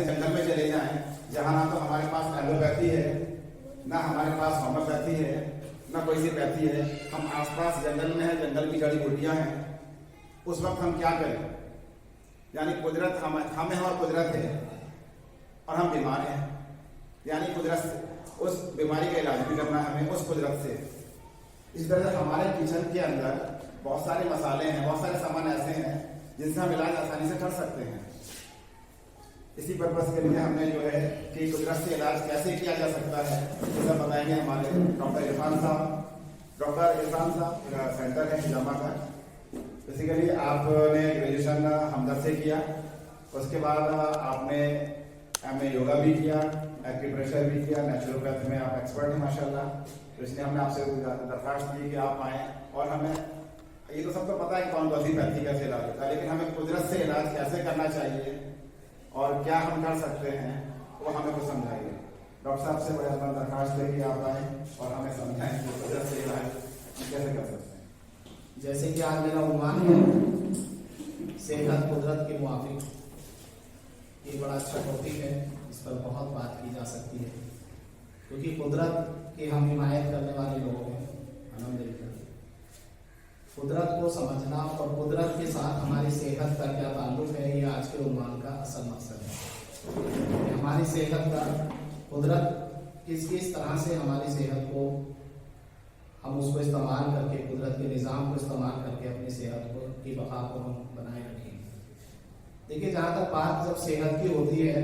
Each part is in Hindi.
ऐसे जंगल में चले जाएं जहां ना तो हमारे पास एलोपैथी है, ना हमारे पास होम्योपैथी है, ना कोई सी पैथी है, हम आसपास जंगल में है, जंगल की जड़ी बूटियां हैं, उस वक्त हम क्या करें? यानी कुदरत हम है और कुदरत है और हम बीमार हैं, यानी कुदरत उस बीमारी का इलाज भी करना हमें उस कुदरत से। इस तरह से हमारे किचन के अंदर बहुत सारे मसाले हैं, बहुत सारे सामान ऐसे हैं जिनसे हम इलाज आसानी से कर सकते हैं। इसी पर्पज के लिए हमने जो है कि कुदरत से इलाज कैसे किया जा सकता है ये सब बताएंगे हमारे डॉक्टर इरफान साहब। डॉक्टर इरफान साहब सेंटर है हिजामा का। बेसिकली आपने ग्रेजुएशन हमदर्द से किया, उसके बाद आपने हमने योगा भी किया, एक्यूप्रेशर भी किया, नेचुरोपैथ में आप एक्सपर्ट हैं माशाल्लाह। तो इसलिए हमने आपसे दरख्वास्त की कि आप आएँ और हमें ये तो सबको पता है कि कौन सी पैथी कैसे इलाज होता है, लेकिन हमें कुदरत से इलाज कैसे करना चाहिए और क्या हम कर सकते हैं वो हमें कुछ समझाइए। डॉक्टर साहब से बड़े दरख्वास्त है कि आप आए और हमें समझाएं कि कुदरत से इलाज कैसे कर सकते हैं। जैसे कि आज मेरा उन्वान है सेहत कुदरत के मुआफिक, ये बड़ा अच्छा टॉपिक है, इस पर बहुत बात की जा सकती है क्योंकि कुदरत की हम हिमायत करने वाले लोग हैं अल्हम्दुलिल्लाह। कुदरत को समझना और कुदरत के साथ हमारी सेहत का क्या ताल्लुक है, ये आज के उन्वान का असल मकसद है। हमारी सेहत का कुदरत किस तरह से हमारी सेहत को हम उसको इस्तेमाल करके कुदरत के निज़ाम को इस्तेमाल करके अपनी सेहत को की बका को हम बनाए रखें। देखिए, जहाँ तक बात जब सेहत की होती है,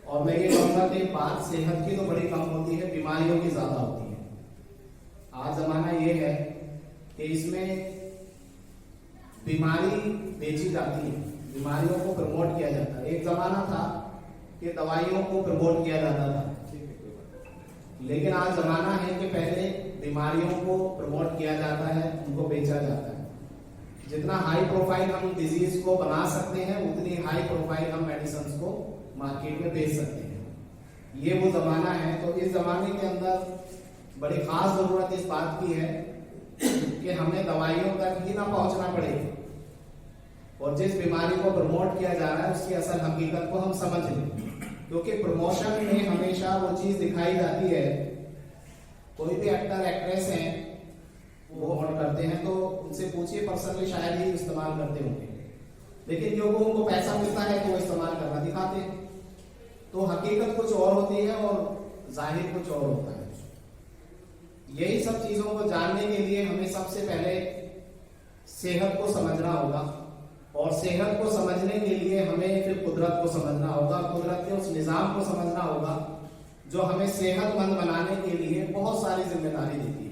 और मैं ये कहूँगा कि बात सेहत की तो बड़ी कम होती है, बीमारियों की ज़्यादा होती है। आज ज़माना ये है कि इसमें बीमारी बेची जाती है, बीमारियों को प्रमोट किया जाता है। एक ज़माना था कि दवाइयों को प्रमोट किया जाता था, लेकिन आज ज़माना है कि पहले बीमारियों को प्रमोट किया जाता है, उनको बेचा जाता है। जितना हाई प्रोफाइल हम डिजीज को बना सकते हैं, उतनी हाई प्रोफाइल हम मेडिसिन को मार्केट में बेच सकते हैं। ये वो ज़माना है। तो इस ज़माने के अंदर बड़ी खास ज़रूरत इस बात की है कि हमें दवाइयों तक ही ना पहुंचना पड़े और जिस बीमारी को प्रमोट किया जा रहा है उसकी असल हकीकत को हम समझ लें, क्योंकि प्रमोशन में हमेशा वो चीज दिखाई जाती है। कोई भी एक्टर एक्ट्रेस हैं वो ऑन करते हैं तो उनसे पूछिए, पर्सनली शायद ही इस्तेमाल करते होंगे, लेकिन जो उनको पैसा मिलता है तो वो इस्तेमाल करना दिखाते हैं। तो हकीकत कुछ और होती है और जाहिर कुछ और होता है। यही सब चीजों को जानने के लिए हमें सबसे पहले सेहत को समझना होगा, और सेहत को समझने के लिए हमें फिर कुदरत को समझना होगा, कुदरत के उस निजाम को समझना होगा जो हमें सेहतमंद बनाने के लिए बहुत सारी जिम्मेदारी देती है।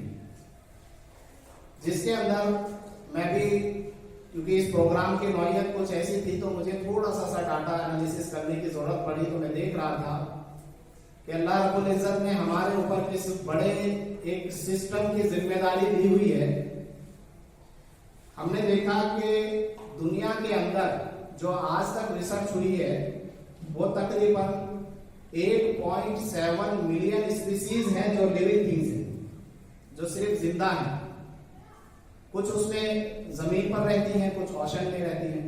जिसके अंदर मैं भी, क्योंकि इस प्रोग्राम की नौइयत कुछ ऐसी थी तो मुझे थोड़ा सा डाटा एनालिसिस करने की जरूरत पड़ी, तो मैं देख रहा था कि अल्लाह रब्बुल इज्जत ने हमारे ऊपर किस बड़े एक सिस्टम की जिम्मेदारी दी हुई है। हमने देखा कि दुनिया के अंदर जो आज तक रिसर्च हुई है वो तकरीबन 8.7 मिलियन स्पीसीज हैं जो लिविंग थिंग्स हैं, जो सिर्फ जिंदा हैं। कुछ उसमें जमीन पर रहती हैं, कुछ ओशन में रहती हैं।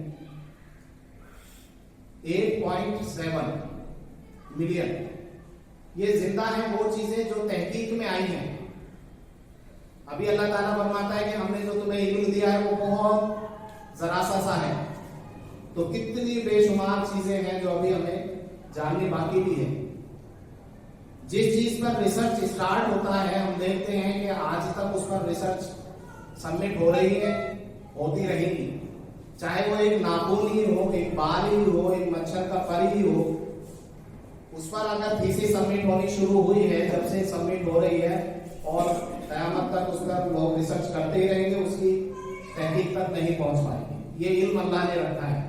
8.7 मिलियन ये जिंदा है, वो चीजें जो तहकीक में आई हैं। अभी अल्लाह ताला फरमाता है कि हमने जो तुम्हें इल्म दिया है वो बहुत जरा सा है, तो कितनी बेशुमार चीजें हैं जो अभी हमें जाननी बाकी भी है। जिस चीज पर रिसर्च स्टार्ट होता है हम देखते हैं कि आज तक उस पर रिसर्च सबमिट हो रही है, होती रहेगी। चाहे वो एक नाखून ही हो, एक बाल ही हो, एक मच्छर का फर ही हो, उस पर अगर थीसिस सबमिट होनी शुरू हुई है, जब से सबमिट हो रही है और कयामत तक उस पर लोग रिसर्च करते ही रहेंगे, उसकी तहकीक तक नहीं पहुंच पाएंगे। ये इल्म अल्लाह ने रखा है।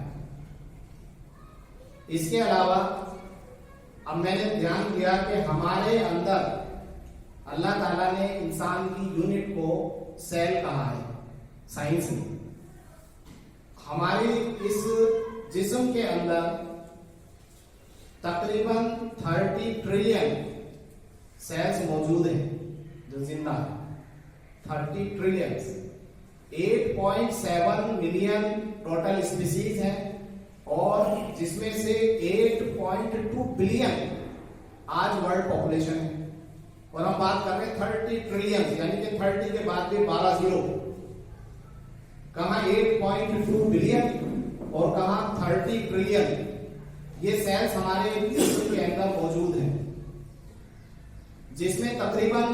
इसके अलावा अब मैंने ध्यान किया कि हमारे अंदर अल्लाह ताला ने इंसान की यूनिट को सेल कहा है साइंस में। हमारे इस जिस्म के अंदर तकरीबन 30 ट्रिलियन सेल्स मौजूद हैं जो जिंदा है। 30 ट्रिलियन, 8.7 मिलियन टोटल स्पीसीज है और जिसमें से 8.2 बिलियन आज वर्ल्ड पॉपुलेशन है, और हम बात कर रहे हैं 30 ट्रिलियन, यानी कि 30 के बाद भी 12 जीरो, कहां 8.2 बिलियन और कहां 30 ट्रिलियन ये सेल्स हमारे जिस्म के अंदर मौजूद हैं, जिसमें तकरीबन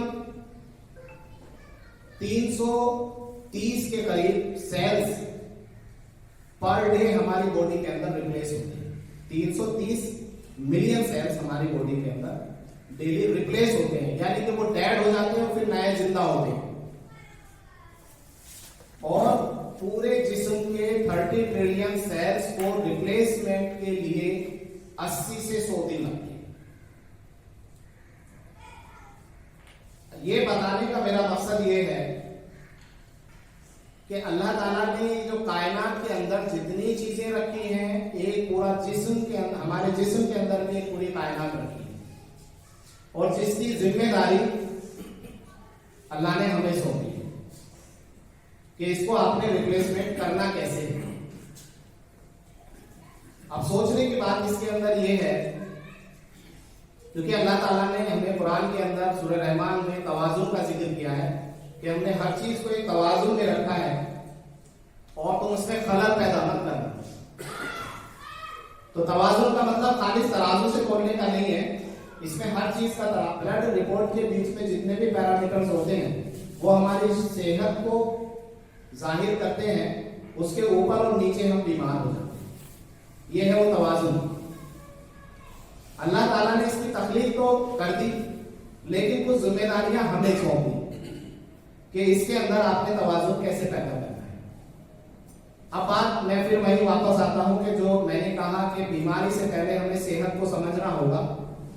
330 के करीब सेल्स पर डे हमारी बॉडी के अंदर रिप्लेस होते हैं। 330 मिलियन सेल्स हमारी बॉडी के अंदर डेली रिप्लेस होते हैं, यानी कि वो डेड हो जाते हैं और फिर नए जिंदा होते हैं। और पूरे जिस्म के 30 ट्रिलियन सेल्स को रिप्लेसमेंट के लिए 80 से 100 दिन लगते हैं। ये बताने का मेरा मकसद ये है कि अल्लाह ताला ने जो कायनात के अंदर जितनी चीजें रखी हैं, एक पूरा जिस्म के अंदर, हमारे जिस्म के अंदर भी एक पूरी कायनात रखी है, और जिसकी जिम्मेदारी अल्लाह ने हमें सौंपी है कि इसको आपने रिप्लेसमेंट करना कैसे है। अब सोचने की बात इसके अंदर ये है, क्योंकि अल्लाह ताला ने हमें कुरान के अंदर सूरह रहमान में तवाज़ुन का जिक्र किया है कि हमने हर चीज को एक तवाज़ुन में रखा है और तुम उसमें खलल पैदा मत करना। तो तवाज़ुन का मतलब खाली तराजू से तोलने का नहीं है, इसमें हर चीज का ब्लड रिपोर्ट के बीच में जितने भी पैरामीटर्स होते हैं वो हमारी सेहत को जाहिर करते हैं, उसके ऊपर और नीचे हम बीमार हो जाते हैं। ये है वो तवाज़ुन। अल्लाह ताला ने इसकी तकलीफ तो कर दी, लेकिन कुछ जिम्मेदारियां हमें सौंपी कि इसके अंदर आपने तवाज़ुन कैसे पैदा करना है। अब बात मैं फिर वही वापस आता हूं कि जो मैंने कहा कि बीमारी से पहले हमें सेहत को समझना होगा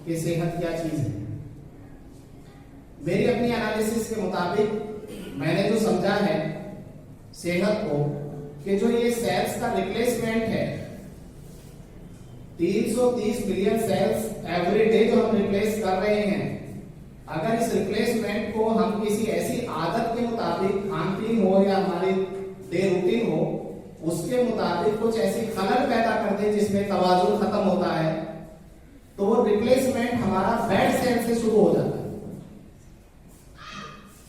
कि सेहत क्या चीज है। मेरी अपनी एनालिसिस के मुताबिक मैंने जो समझा है सेहत को, कि जो ये सेल्स का रिप्लेसमेंट है, 330 मिलियन सेल्स एवरी डे जो हम रिप्लेस कर रहे हैं, अगर इस रिप्लेसमेंट को हम किसी ऐसी आदत के मुताबिक, खान पीन हो या हमारी डे रूटीन हो, उसके मुताबिक कुछ ऐसी खलल पैदा कर दे जिसमें तवाज़ुन खत्म होता है, तो वो रिप्लेसमेंट हमारा बैड सेल से शुरू हो जाता है।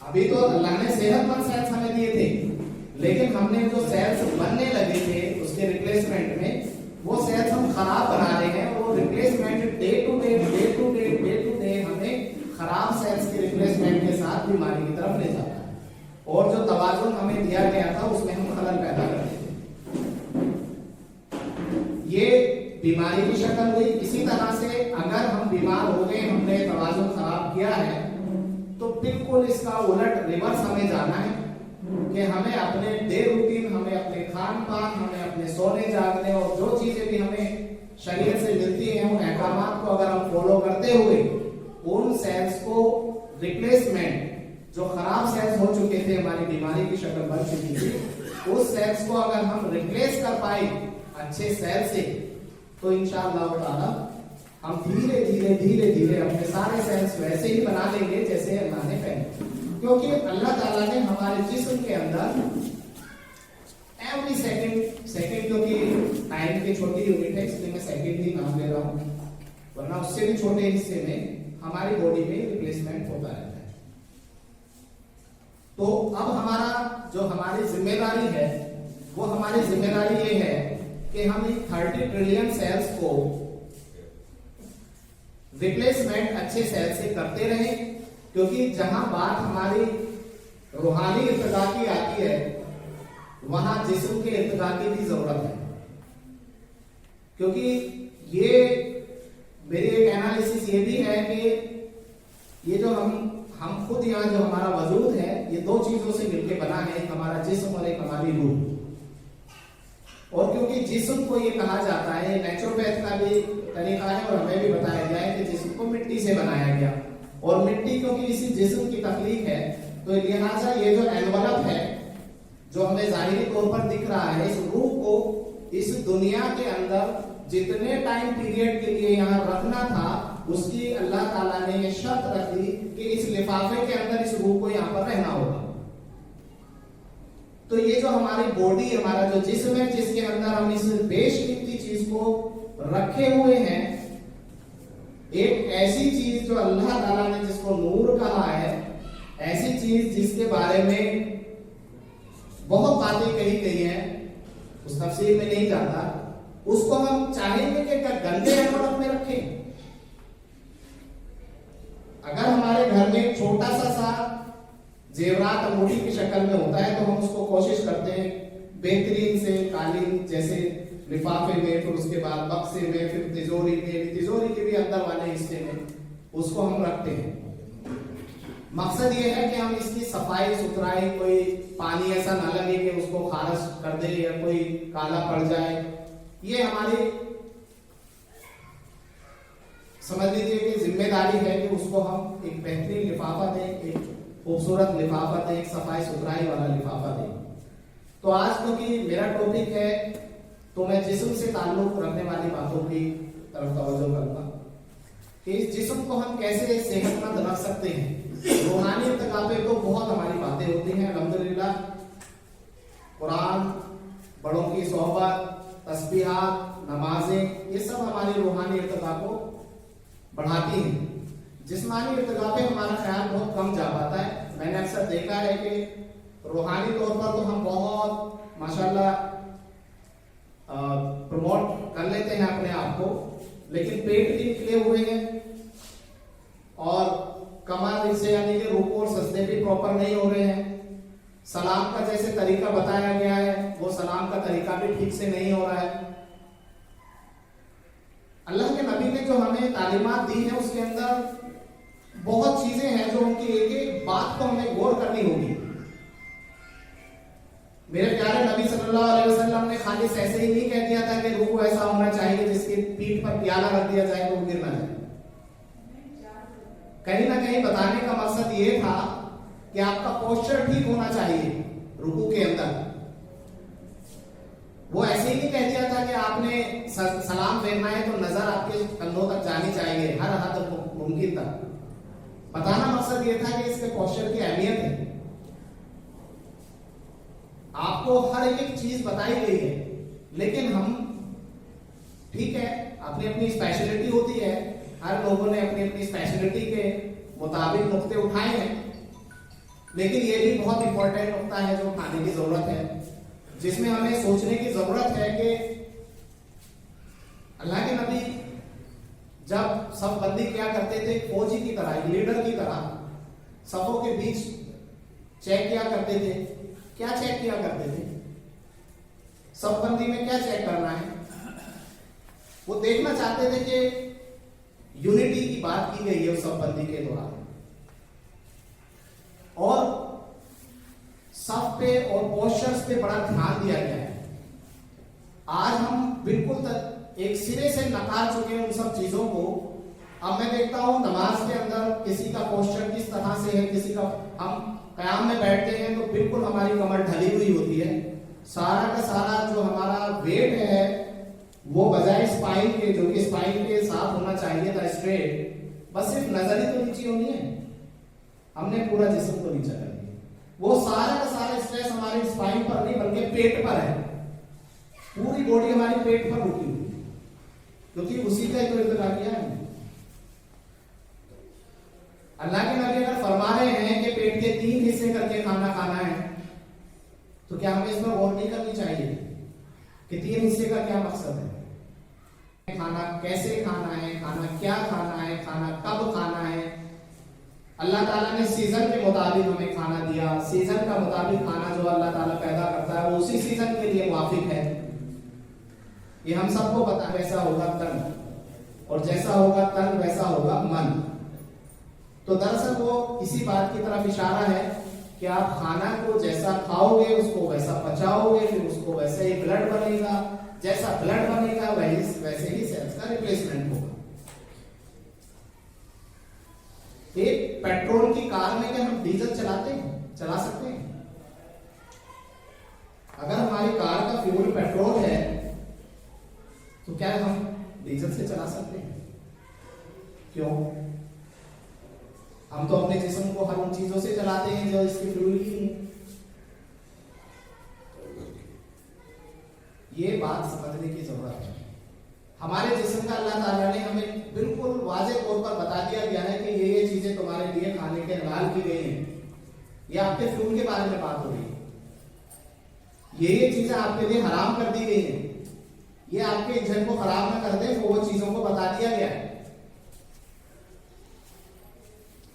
अभी तो अल्लाह ने सेहतमंद सेल्स हमें दिए थे, लेकिन हमने जो सेल्स बनने लगे थे उसके रिप्लेसमेंट में, वो सेल्स हम खराब बना रहे हैं, और वो रिप्लेसमेंट डे टू डे हमें खराब सेल्स के रिप्लेसमेंट के साथ बीमारी की तरफ ले जाता है, और जो तवाज़ुन हमें दिया गया था उसमें हम खलल पैदा करते थे। ये बीमारी की शक्ल हुई। इसी तरह से अगर हम बीमार हो गए, हमने तवाज़ुन खराब किया है, तो बिल्कुल इसका उलट रिवर्स हमें जाना है कि हमें अपने डे रूटीन, हमें अपने खान पान, हमें अपने सोने जागने और जो चीजें भी हमें शरीर से मिलती हैं, उन अहकामात को अगर हम फॉलो करते हुए उन सेल्स को रिप्लेसमेंट, जो खराब सेल्स हो चुके थे, हमारी बीमारी की शक्ल बन चुकी थी, उस सेल्स को अगर हम रिप्लेस कर पाए अच्छे सेल से, तो इंशाअल्लाह ताला हम धीरे धीरे अपने सारे सेल्स वैसे ही बना लेंगे जैसे अल्लाह ने पहले। क्योंकि अल्लाह ताला ने हमारे जिस्म के अंदर एवरी सेकंड, क्योंकि टाइम की छोटी यूनिट है इसलिए मैं सेकंड ही नाम ले रहा हूं, वरना उससे भी छोटे हिस्से में हमारी बॉडी में रिप्लेसमेंट होता रहता है। तो अब हमारा जो हमारी जिम्मेदारी है, वो हमारी जिम्मेदारी ये है कि हम इन 30 ट्रिलियन सेल्स को रिप्लेसमेंट अच्छे सेल से करते रहें, क्योंकि जहां बात हमारी रूहानी इर्तिका की आती है, वहां जिस्म के इर्तिका की भी जरूरत है। क्योंकि ये मेरी एक एनालिसिस ये भी है कि ये जो हम खुद यहाँ जो हमारा वजूद है, ये दो चीजों से मिलकर बना है, एक हमारा जिस्म और एक हमारी रूह। और क्योंकि जिस्म को ये कहा जाता है, नेचुरोपैथ का भी तरीका है और हमें भी बताया गया है कि जिस्म को मिट्टी से बनाया गया, और मिट्टी क्योंकि इसी जिस्म की तख्लीक है, तो लिहाजा ये जो एनवलप है जो हमें जाहिरी तौर पर दिख रहा है, इस रूह को इस दुनिया के अंदर जितने टाइम पीरियड के लिए यहाँ रखना था, उसकी अल्लाह ताला ने ये शर्त रख दी कि इस लिफाफे के अंदर इस रूह को यहाँ पर रहना होगा। तो ये जो हमारी बॉडी, हमारा जो जिस्म है, जिसके अंदर हम इस बेशकीमती चीज को रखे हुए हैं, एक ऐसी चीज जो अल्लाह ताला ने जिसको नूर कहा है, ऐसी चीज जिसके बारे में बहुत बातें कही गई हैं, उस तफसीर में नहीं जाता, उसको हम चाहेंगे कि गंदे हालत में रखें। अगर हमारे घर में एक छोटा सा जेवरात अंगूठी की शक्ल में होता है तो हम उसको कोशिश करते हैं बेहतरीन से कालीन जैसे लिफाफे में, फिर उसके बाद बक्से में, फिर तिजोरी में, तिजोरी के भी अंदर वाले हिस्से में उसको हम रखते हैं। मकसद ये है कि हम इसकी सफाई सुथराई, कोई पानी ऐसा ना लगे कि उसको खारिज कर दे या कोई काला पड़ जाए। ये हमारी समझ लीजिए कि जिम्मेदारी है कि उसको हम एक बेहतरीन लिफाफा दें, एक खूबसूरत लिफाफा दें, एक सफाई सुथराई वाला लिफाफा दें। तो आज क्योंकि मेरा टॉपिक है तो मैं जिस्म से ताल्लुक रखने वाली बातों की तरफ तवज्जो करूंगा कि इस जिस्म को हम कैसे सेहतमंद रख सकते हैं। रूहानी इर्तिका पे तो बहुत हमारी बातें होती हैं, अल्हम्दुलिल्लाह। कुरान, बड़ों की सोहबत, तस्बीहात, नमाजें, ये सब हमारी रूहानी इर्तिका को बढ़ाती हैं। जिस्मानी इर्तिका पे हमारा ख्याल बहुत कम जा पाता है। मैंने अक्सर देखा है कि रूहानी तौर पर तो हम बहुत माशाल्लाह प्रमोट कर लेते हैं अपने आप को, लेकिन पेट भी निकले हुए हैं और कमर से यानी कि रुकू और सजदे भी प्रॉपर नहीं हो रहे हैं। सलाम का जैसे तरीका बताया गया है वो सलाम का तरीका भी ठीक से नहीं हो रहा है। अल्लाह के नबी ने जो हमें तालीमात दी है उसके अंदर बहुत चीजें हैं जो उनकी एक एक बात को हमें गौर करनी होगी। मेरे प्यारे नबी सल्लल्लाहु अलैहि वसल्लम ने खाली ऐसे ही नहीं कह दिया था कि रुकू ऐसा होना चाहिए जिसकी पीठ पर प्याला रख दिया जाए तो वो गिर ना जाए। कहीं ना कहीं बताने का मकसद ये था कि आपका पोस्चर ठीक होना चाहिए रुकू के अंदर। वो ऐसे ही नहीं कह दिया था कि आपने सलाम फेरना है तो नजर आपके कंधों तक जानी चाहिए हर हद मुमकिन तक। बताना मकसद ये था कि इसके पोस्चर की अहमियत है। आपको हर एक चीज बताई गई है, लेकिन हम ठीक है अपनी अपनी स्पेशलिटी होती है, हर लोगों ने अपनी अपनी स्पेशलिटी के मुताबिक नुक्ते उठाए हैं, लेकिन ये भी बहुत इंपॉर्टेंट नुक्ता है जो उठाने की जरूरत है, जिसमें हमें सोचने की जरूरत है कि अल्लाह के नबी जब सब बंदी क्या करते थे, फौजी की तरह, लीडर की तरह सबों के बीच चेक किया करते थे। क्या चेक किया करते थे? सब बंदी में क्या चेक करना है? वो देखना चाहते थे कि यूनिटी की बात की गई है उस सब बंदी के दौरान, और सब पे और पोस्चर्स पे बड़ा ध्यान दिया गया है। आज हम बिल्कुल एक सिरे से नकार चुके हैं उन सब चीजों को। अब मैं देखता हूं नमाज के अंदर किसी का पोस्चर किस तरह से है, किसी का, हम कयाम में बैठते हैं तो बिल्कुल हमारी कमर ढली हुई होती है, सारा का सारा जो हमारा वेट है वो बजाय स्पाइन के, जो कि स्पाइन के साथ होना चाहिए था स्ट्रेट, बस सिर्फ नजर ही तो नीचे होनी है, हमने पूरा जिस्म को नीचे कर दिया। वो सारा का सारा स्ट्रेस हमारे स्पाइन पर नहीं बल्कि पेट पर है। पूरी बॉडी हमारी पेट पर रुकी हुई है, क्योंकि उसी का तो इर्तिका किया है। अल्लाह के नबी अगर फरमा रहे हैं कि पेट के 3 हिस्से करके खाना खाना है, तो क्या हमें इस पर गौर नहीं करनी चाहिए कि 3 हिस्से का क्या मकसद है? खाना कैसे खाना है, खाना क्या खाना है, खाना कब खाना है। अल्लाह ताला ने सीजन के मुताबिक हमें खाना दिया, सीजन का मुताबिक खाना जो अल्लाह ताला पैदा करता है वो उसी सीजन के लिए मुवाफिक है। ये हम सबको पता है। वैसा होगा तन, और जैसा होगा तन वैसा होगा मन। तो दरअसल वो इसी बात की तरफ इशारा है कि आप खाना को जैसा खाओगे उसको वैसा पचाओगे, फिर उसको वैसे ही ब्लड बनेगा, जैसा ब्लड बनेगा वैसे ही सेल्स का रिप्लेसमेंट होगा। एक पेट्रोल की कार में क्या हम डीजल चलाते हैं, चला सकते हैं? अगर हमारी कार का फ्यूल पेट्रोल है तो क्या हम डीजल से चला सकते हैं? क्यों? हम तो अपने जिस्म को हर उन चीजों से चलाते हैं जो इसकी फ्यूल ही नहीं। ये बात समझने की जरूरत है। हमारे जिस्म का अल्लाह ताला ने हमें बिल्कुल वाज़ेह तौर पर बता दिया गया है कि ये चीजें तुम्हारे लिए खाने के हलाल की गई हैं। ये आपके फ्यूल के बारे में बात हो रही है। ये चीजें आपके लिए हराम कर दी गई हैं। ये आपके इंजन को खराब ना कर दे, वो चीजों को बता दिया गया है।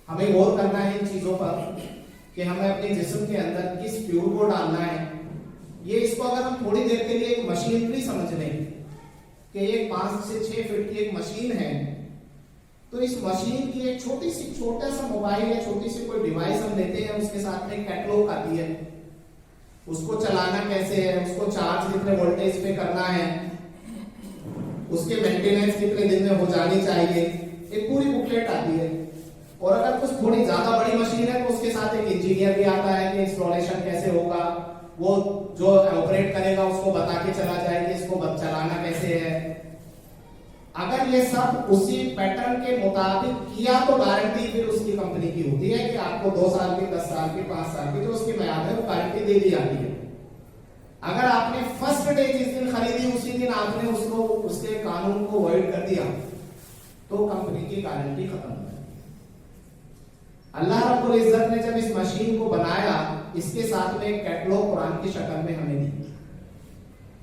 हमें गौर करना है इन चीजों पर कि हमें अपने जिस्म के अंदर किस फ्यूल को डालना है। ये इसको अगर हम थोड़ी देर के लिए एक मशीनरी समझ लें कि एक 5 से 6 फीट की एक मशीन है, तो इस मशीन की एक छोटा सा मोबाइल या छोटी सी कोई डिवाइस हम लेते हैं, उसके साथ में कैटलॉग आती है, उसको चलाना कैसे है, उसको चार्ज कितने वोल्टेज पे करना है, उसके मेंटेनेंस कितने दिन में हो जानी चाहिए, एक पूरी बुकलेट आती है। और अगर कुछ थोड़ी ज्यादा बड़ी मशीन है तो उसके साथ एक इंजीनियर भी आता है कि इंस्टॉलेशन कैसे होगा, वो जो ऑपरेट करेगा उसको बता के चला जाए कि इसको चलाना कैसे है। अगर ये सब उसी पैटर्न के मुताबिक किया तो गारंटी फिर उसकी कंपनी की होती है कि आपको 2 साल की, 10 साल की, 5 साल की जो उसकी म्याद है वो गारंटी दे दी जाती है। अगर आपने फर्स्ट डे जिस दिन खरीदी उसी दिन आपने उसको उसके कानून को वॉइड कर दिया तो कंपनी की गारंटी खत्म हो जाती है। अल्लाह रब्बुल इज्जत ने जब इस मशीन को बनाया, इसके साथ में एक कैटलॉग कुरान की शक्ल में हमें दी,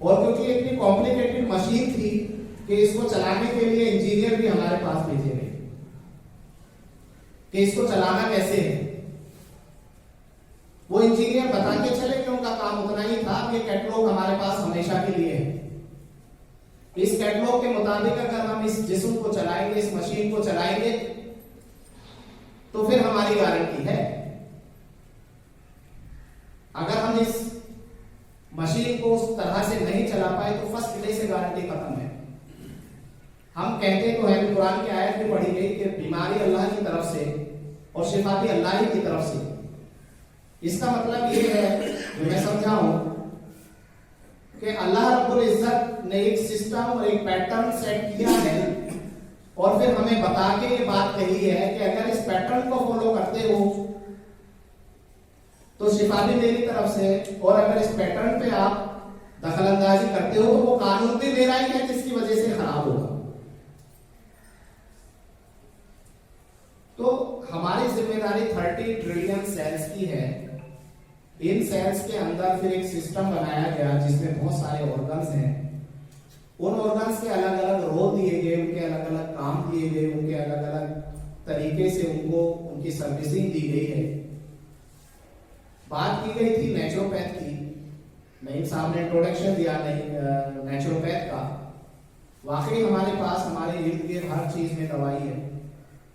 और क्योंकि इतनी कॉम्प्लिकेटेड मशीन थी कि इसको चलाने के लिए इंजीनियर भी हमारे पास भेजे गए कि इसको चलाना कैसे है। वो इंजीनियर बता के चले कि उनका काम उतना ही था कि कैटलॉग हमारे पास हमेशा के लिए है। इस कैटलॉग के मुताबिक अगर हम इस जिस्म को चलाएंगे, इस मशीन को चलाएंगे, तो फिर हमारी गारंटी है। अगर हम इस मशीन को उस तरह से नहीं चला पाए तो फर्स्ट डे से गारंटी खत्म है। हम कहते तो है, कुरान की आयत में पढ़ी गई कि बीमारी अल्लाह की तरफ से और शिफा भी अल्लाह ही की तरफ से। इसका मतलब ये है जो मैं समझाऊं कि अल्लाह रब्बुल इज्जत ने एक सिस्टम और एक पैटर्न सेट किया है और फिर हमें बता के ये बात कही है कि अगर इस पैटर्न को फॉलो करते हो तो शिफा भी मेरी तरफ से, और अगर इस पैटर्न पे आप दखलंदाजी करते हो तो वो कानून भी मेरा ही है जिसकी वजह से खराब होगा। तो हमारी जिम्मेदारी 30 ट्रिलियन सेल्स की है। इन सेल्स के अंदर फिर एक सिस्टम बनाया गया जिसमें बहुत सारे ऑर्गन्स हैं। उन ऑर्गन्स के अलग अलग रोल दिए गए, उनके अलग अलग काम दिए गए, उनके अलग अलग तरीके से उनको उनकी सर्विसिंग दी गई है। बात की गई थी नेचुरोपैथ की, नईम साहब ने इंट्रोडक्शन दिया नेचुरोपैथ का। वाकई हमारे पास हमारे इर्द गिर्द हर चीज में दवाई है,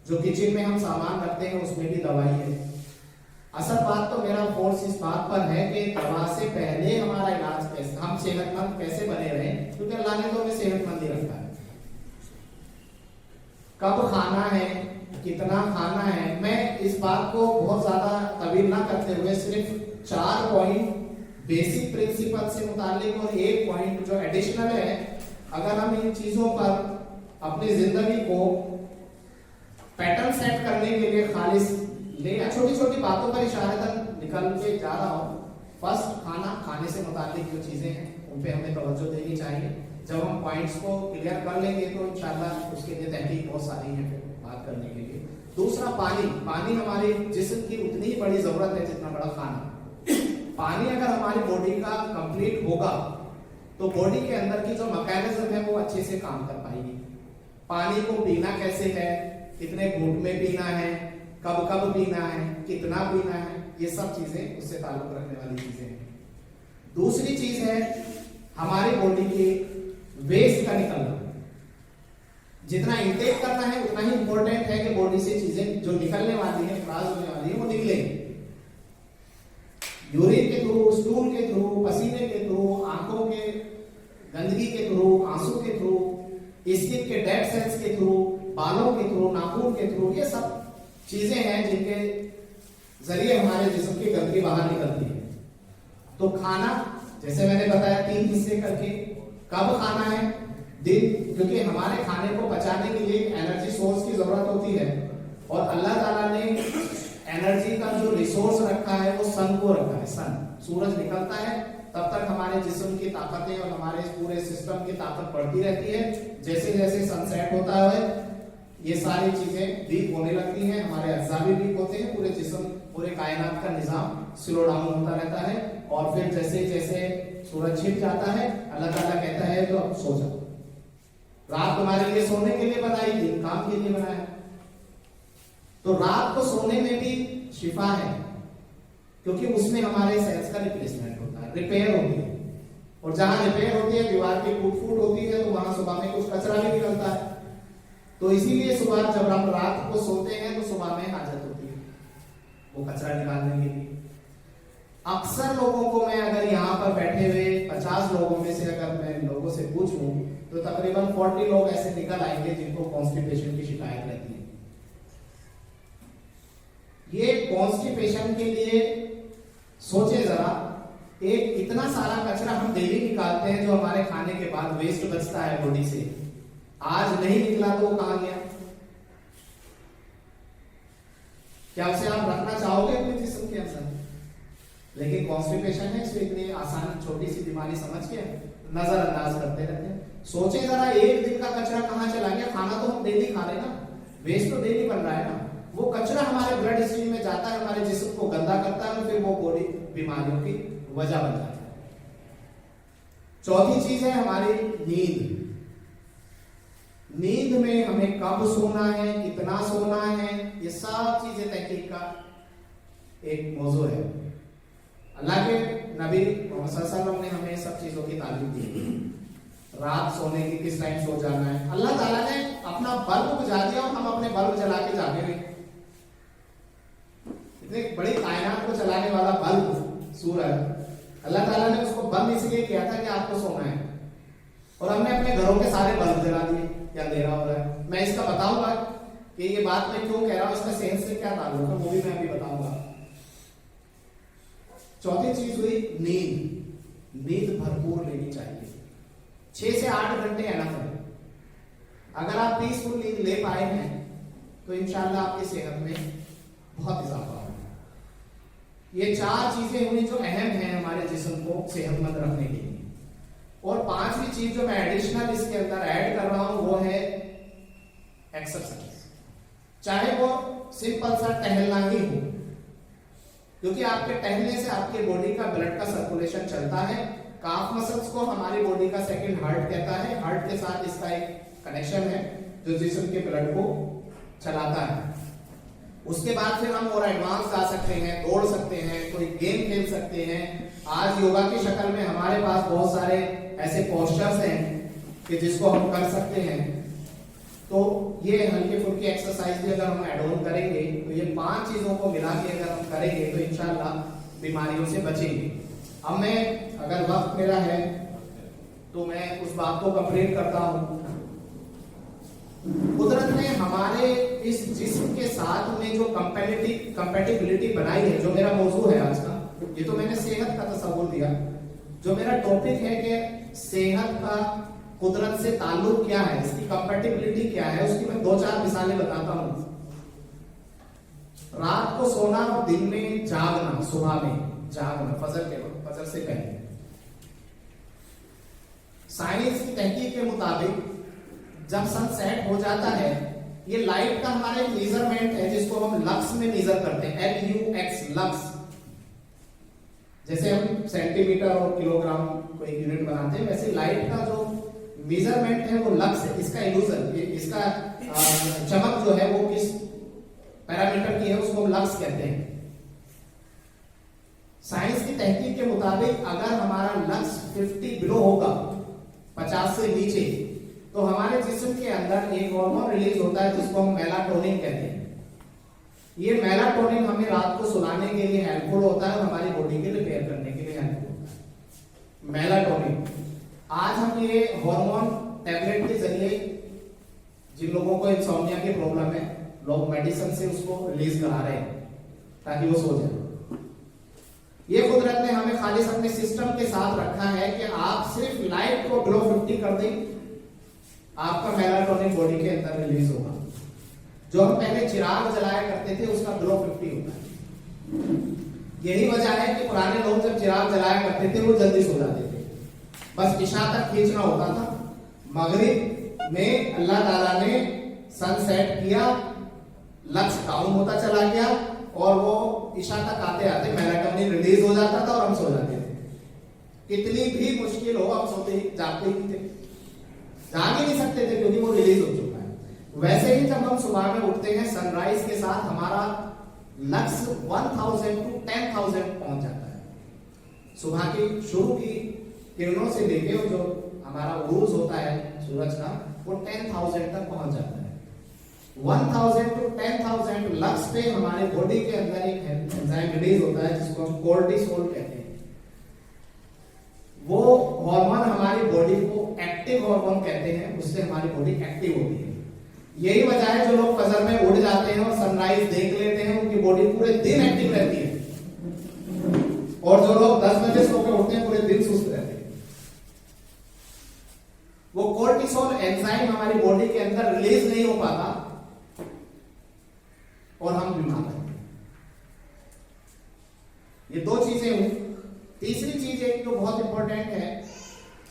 जो किचन में हम सामान रखते हैं उसमें भी दवाई है। असल बात तो मेरा फोर्स इस बात पर है कि दवा से पहले हमारा इलाज कैसे, हम सेहतमंद कैसे बने रहें, क्योंकि अल्लाह ने तो हमें सेहतमंद ही रखा है। कब खाना है, कितना खाना है, मैं इस बात को बहुत ज्यादा तवील ना करते हुए सिर्फ 4 पॉइंट बेसिक प्रिंसिपल से मुतालिक और 1 पॉइंट जो एडिशनल है, अगर हम इन चीजों पर अपनी जिंदगी को पैटर्न सेट करने के लिए खालिस ले, छोटी छोटी बातों पर इशारतन निकल के जा रहा हूं। फर्स्ट, खाने से मुतालिक जो चीजें हैं उन पे हमें तवज्जो देनी चाहिए। जब हम पॉइंट्स को क्लियर कर लेंगे तो इंशाल्लाह उसके लिए तहकीक बहुत सारी है फिर बात करने के लिए। दूसरा, पानी हमारे जिस्म की उतनी ही बड़ी जरूरत है जितना बड़ा खाना। पानी अगर हमारी बॉडी का कंप्लीट होगा तो बॉडी के अंदर की जो मैकेनिज्म है वो अच्छे से काम कर पाएगी। पानी को पीना कैसे है, कितने घूंट में पीना है, कब कब पीना है, कितना पीना है, ये सब चीजें उससे ताल्लुक रखने वाली चीजें हैं। दूसरी चीज है हमारी बॉडी के वेस्ट का निकलना। जितना इंटेक करना है उतना ही इंपॉर्टेंट है कि बॉडी से चीजें जो निकलने वाली है, खराब होने वाली है, वो निकले। यूरिन के थ्रू, स्टूल के थ्रू, पसीने के थ्रू, आंखों के गंदगी के थ्रू, आंसू के थ्रू, स्किन के डेड सेल्स के थ्रू, बालों के थ्रू, नाखून के थ्रू, ये सब चीजें हैं जिनके जरिए हमारे जिस्म की गंदगी बाहर निकलती है। तो खाना, जैसे मैंने बताया 3 हिस्से करके, कब खाना है, दिन, क्योंकि हमारे खाने को पचाने के लिए एनर्जी सोर्स की जरूरत होती है और अल्लाह ताला ने एनर्जी का जो रिसोर्स रखा है वो सन को रखा है। सन, सूरज निकलता है तब तक हमारे जिस्म की ताकतें और हमारे पूरे सिस्टम की ताकत बढ़ती रहती है। जैसे जैसे सनसेट होता है ये सारी चीजें वीक होने लगती हैं, हमारे अज्जा भी वीक होते हैं, पूरे जिस्म पूरे कायनात का निजाम स्लो डाउन होता रहता है। और फिर जैसे जैसे सूरज छिप जाता है अल्लाह ताला कहता है तो अब सो जाओ। रात तुम्हारे लिए सोने के लिए बनाई, दिन काम के लिए बनाया। तो रात को सोने में भी शिफा है, क्योंकि उसमें हमारे सेल्स का रिप्लेसमेंट होता है, रिपेयर होती है। और जहां रिपेयर होती है, दीवार की टूट फूट होती है, तो वहां सुबह में कुछ कचरा भी निकलता है। तो इसीलिए सुबह जब हम रात को सोते हैं तो सुबह में हाजत होती है वो कचरा निकालने के लिए। अक्सर लोगों को मैं अगर यहाँ पर बैठे हुए 50 लोगों में से अगर मैं लोगों से पूछूं तो तकरीबन 40 लोग ऐसे निकल आएंगे जिनको कॉन्स्टिपेशन की शिकायत रहती है। ये कॉन्स्टिपेशन के लिए सोचे जरा, एक इतना सारा कचरा हम डेली निकालते हैं जो हमारे खाने के बाद वेस्ट बचता है बॉडी से, आज नहीं निकला तो वो कहां गया? क्या उसे आप रखना चाहोगे अपने जिस्म के अंदर? लेकिन कॉन्स्टिपेशन है, इसको इतनी आसान छोटी सी बीमारी समझ के नजरअंदाज करते रहते हैं। सोचे जरा, एक दिन का कचरा कहां चला गया? खाना तो हम डेली खा रहे ना, वेस्ट तो डेली बन रहा है ना। वो कचरा हमारे ब्लड स्ट्रीम में जाता है, हमारे जिस्म को गंदा करता है और फिर वो बॉडी बीमारियों की वजह बन जाता है। चौथी चीज है हमारी नींद। नींद में हमें कब सोना है, कितना सोना है, ये सब चीजें तहकीक का एक मौजू है। अल्लाह के नबी मोहम्मद सल्लल्लाहु अलैहि वसल्लम ने हमें सब चीजों की तालीम दी। रात सोने की किस टाइम सो जाना है, अल्लाह ताला ने अपना बल्ब बुझा दिया और हम अपने बल्ब जला के जागे हुए। इतनी बड़ी कायनात को चलाने वाला बल्ब सूरज, अल्लाह ताला ने उसको बंद इसलिए किया था कि आपको सोना है, और हमने अपने घरों के सारे बल्ब जला दिए। क्या अंधेरा हो रहा है? मैं इसका बताऊंगा कि ये बात मैं क्यों कह रहा हूं, इसका सेंस से क्या ताल्लुक है, वो भी मैं अभी बताऊंगा। चौथी चीज हुई नींद। नींद भरपूर लेनी चाहिए, 6 से 8 घंटे एनफ है। अगर आप पीसफुल नींद ले पाए हैं तो इंशाल्लाह आपकी सेहत में बहुत इजाफा होगा। ये 4 चीजें हुई जो अहम हैं हमारे जिस्म को सेहतमंद रखने के लिए। और 5वीं चीज जो मैं एडिशनल इसके अंदर ऐड कर रहा हूं वो है एक्सरसाइज। चाहे वो सिंपल सा टहलना ही हो, क्योंकि आपके टहलने से आपके बॉडी का ब्लड का सर्कुलेशन चलता है। काफ मसल्स को हमारी बॉडी का सेकंड हार्ट कहता है। हार्ट के साथ इसका एक कनेक्शन है जो जिस्म के ब्लड को चलाता है। उसके बाद फिर हम और एडवांस जा सकते हैं, दौड़ सकते हैं, कोई गेम खेल सकते हैं। आज योगा की शक्ल में हमारे पास बहुत सारे ऐसे पोस्चर्स हैं कि जिसको हम कर सकते हैं। तो ये हल्की फुल्की एक्सरसाइज भी अगर हम ऐड ऑन करेंगे तो ये 5 चीजों को मिला के अगर हम करेंगे तो इंशाल्लाह बीमारियों से बचेंगे। अब मैं अगर वक्त मेरा है तो मैं उस बात को कंप्लीट करता हूं। कुदरत ने हमारे इस जिस्म के साथ में जो कंपैटिबिलिटी बनाई है, जो मेरा मौजू है आज का, ये तो मैंने सेहत का तस्वुर दिया। जो मेरा टॉपिक है कि सेहत का कुदरत से ताल्लुक क्या है, इसकी कंपैटिबिलिटी क्या है, उसकी मैं 2-4 मिसालें बताता हूं। रात को सोना और दिन में जागना, सुबह में जागना, फजर से पहले। साइंस की तहकीक के मुताबिक जब सन सेट हो जाता है, ये लाइट का हमारा एक मेजरमेंट है जिसको हम लक्स में मेजर करते हैं, LUX लक्स। जैसे हम सेंटीमीटर और किलोग्राम को एक यूनिट बनाते हैं, वैसे लाइट का जो मेजरमेंट है वो लक्स है। इसका इल्यूजन, इसका चमक जो है वो किस पैरामीटर की है उसको हम लक्स कहते हैं। साइंस की तहकीक के मुताबिक अगर हमारा लक्स 50 बिलो होगा, 50 से नीचे, तो हमारे जिस्म के अंदर एक हार्मोन रिलीज होता है जिसको हम मेलाटोनिन कहते हैं। ये मेलाटोनिन हमें रात को सुलाने के लिए हेल्पफुल होता है और हमारी बॉडी के रिपेयर करने के लिए हेल्पफुल होता है मेलाटोनिन। आज हम ये हार्मोन टैबलेट के जरिए, जिन लोगों को इंसोम्निया की प्रॉब्लम है, लोग मेडिसिन से उसको रिलीज करा रहे हैं ताकि वो सो जाए। ये कुदरत ने हमें खाली अपने सिस्टम के साथ रखा है कि आप सिर्फ लाइट को बिलो 50 कर दें, आपका मेलाटोनिन बॉडी के अंदर रिलीज होगा। जो हम पहले चिराग जलाया करते थे उसका बिलो 50 होता है। यही वजह है कि पुराने लोग जब चिराग जलाया करते थे वो जल्दी सो जाते थे, बस इशा तक खींचना होता था। मगरिब में अल्लाह ताला ने सनसेट किया, लक्ष्य डाउन होता चला गया और वो इशा तक आते आते मेलाटोनिन रिलीज हो जाता था और हम सो जाते थे। कितनी भी मुश्किल हो हम सोते ही जागते ही थे, जाग ही नहीं सकते थे क्योंकि वो रिलीज हो चुका है। वैसे ही जब हम सुबह में उठते हैं सनराइज के साथ हमारा लक्ष्य 1000 to 10,000 पहुंच जाता है। सुबह की शुरू की किरणों से लेके जो हमारा उरूज होता है सूरज का वो 10,000 तक पहुंच जाता है। 1000 to 10,000 लक्ष्य पे हमारे बॉडी के अंदर एक एंजाइम रिलीज होता है जिसको हम कोर्टिसोल कहते हैं। वो हार्मोन हमारी बॉडी को एक्टिव हार्मोन कहते हैं, उससे हमारी बॉडी एक्टिव होती है। यही वजह है जो लोग फजर में उठ जाते हैं और सनराइज देख लेते हैं उनकी बॉडी पूरे दिन एक्टिव रहती है, और जो लोग 10 बजे सो के उठते हैं पूरे दिन सुस्त रहते हैं। वो कोर्टिसोल एंजाइम हमारी बॉडी के अंदर रिलीज नहीं हो पाता और हम बीमार रहते हैं। ये दो चीजें हुई। तीसरी चीज एक जो बहुत इंपॉर्टेंट है,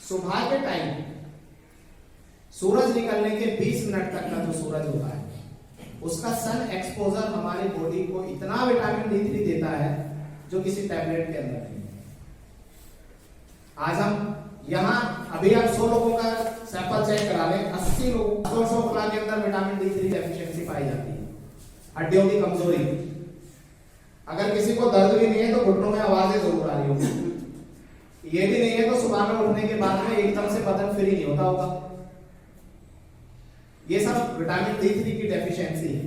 सुबह के टाइम सूरज निकलने के 20 मिनट तक का जो सूरज होता है उसका सन एक्सपोजर हमारी बॉडी को इतना विटामिन D3 देता है जो किसी टैबलेट के अंदर नहीं है। आज हम यहाँ अभी आप 100 लोगों का सैंपल चेक करा लें, 80 लोगों 100 खुला के अंदर विटामिन D3 डेफिशिएंसी पाई जाती है। हड्डियों की कमजोरी, अगर किसी को दर्द भी नहीं है तो घुटनों में आवाजें जरूर आ रही होगी, ये भी नहीं है तो सुबह में उठने के बाद में एकदम से बदन फ्री नहीं होता होगा। ये सब विटामिन D3 की डेफिशिएंसी है,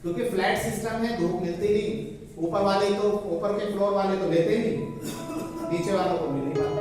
क्योंकि फ्लैट सिस्टम है, धूप मिलती नहीं, ऊपर वाले तो ऊपर के फ्लोर वाले तो लेते नहीं, नीचे वालों को मिल नहीं पाता।